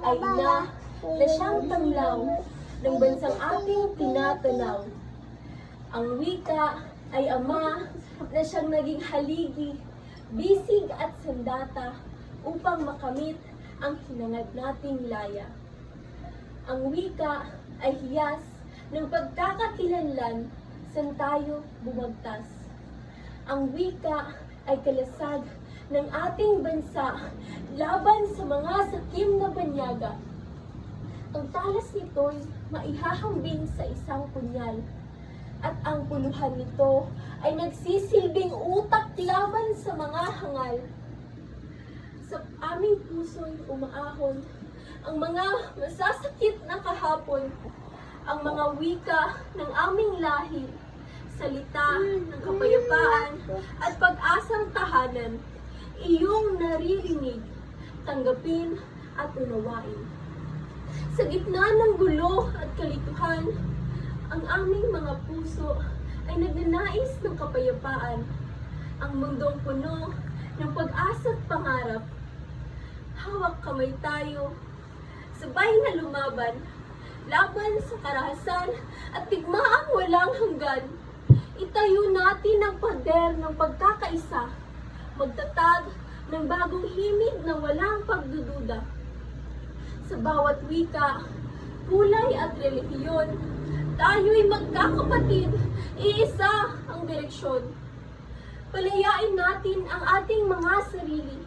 ay na siyang tanglaw ng bansang ating tinatanaw. Ang wika ay ama na siyang naging haligi, bisig at sandata upang makamit ang hinangad nating laya. Ang wika ay hiyas ng pagkakakilanlan saan tayo bumagtas. Ang wika ay kalasag ng ating bansa laban sa mga sakim na banyaga. Ang talas nito'y maihahambing sa isang punyal, at ang puluhan nito ay nagsisilbing utak laban sa mga hangal. Sa aming puso'y umaahon ang mga masasakit na kahapon, ang mga wika ng aming lahi, salita ng kapayapaan at pag-asang tahanan, iyong naririnig, tanggapin at unawain. Sa gitna ng gulo at kalituhan, ang aming mga puso ay nagnanais ng kapayapaan, ang mundong puno ng pag-asa at pangarap. Hawak kamay tayo, sabay na lumaban, laban sa karahasan at digmaang walang hanggan. Itayo natin ang pader ng pagkakaisa, magtatag ng bagong himig na walang pagdududa. Sa bawat wika, kulay at relihiyon, tayo'y magkakapatid, iisa ang direksyon. Palayain natin ang ating mga sarili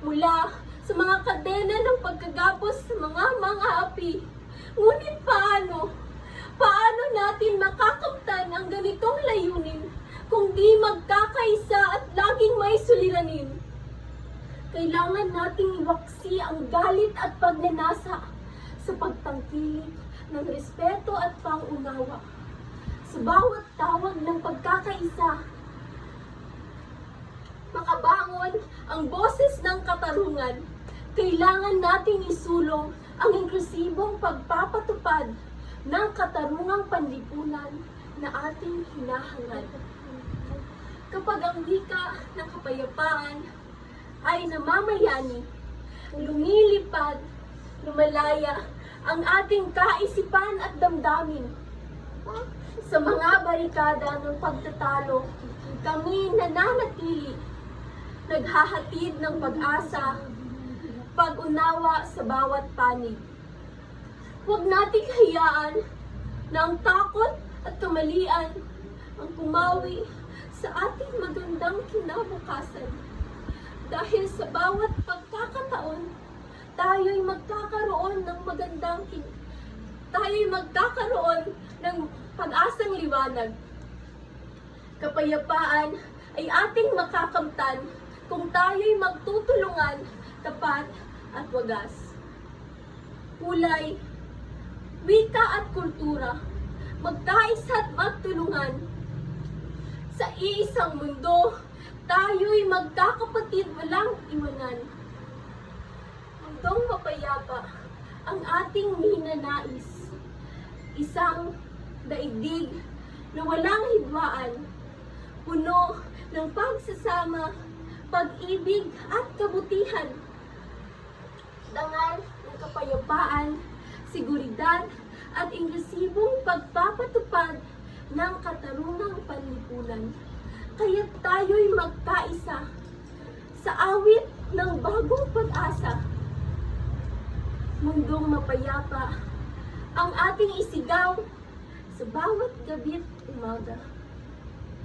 mula sa mga kadena ng pagkagapos sa mga api. Ngunit paano? Paano natin makakamtan ang ganitong layunin kung di magkakaisa at laging may suliranin? Kailangan nating iwaksi ang galit at pagnanasa sa pagtangkilik ng respeto at pangunawa. Sa bawat tawag ng pagkakaisa, makabangon ang boses ng katarungan. Kailangan nating isulong ang inklusibong pagpapatupad ng katarungang panlipunan na ating hinahangad. Kapag ang wika ng kapayapaan ay namamayani, lumilipad, lumalaya ang ating kaisipan at damdamin. Sa mga barikada ng pagtatalo, kami nananatili, naghahatid ng pag-asa, pag-unawa sa bawat panig. Huwag nating hayaan na ang takot at kamalian ang pumawi sa ating magandang kinabukasan. Dahil sa bawat pagkakataon, tayo'y magkakaroon ng pag-asang liwanag. Kapayapaan ay ating makakamtan kung tayo'y magtutulungan, tapat at wagas. Kulay, wika at kultura, magkaisa at magtulungan. Sa iisang mundo, tayo'y magkakapatid, walang iwanan. Mundong mapayapa ang ating ninanais. Isang daigdig na walang hidwaan, puno ng pagsasama, pag-ibig at kabutihan. Dangal ng kapayapaan, seguridad at inklusibong pagpapatupad ng katarungang panlipunan. Kaya't tayo'y magkaisa sa awit ng bagong pag-asa. Mundong mapayapa ang ating isigaw sa bawat gabi't umaga.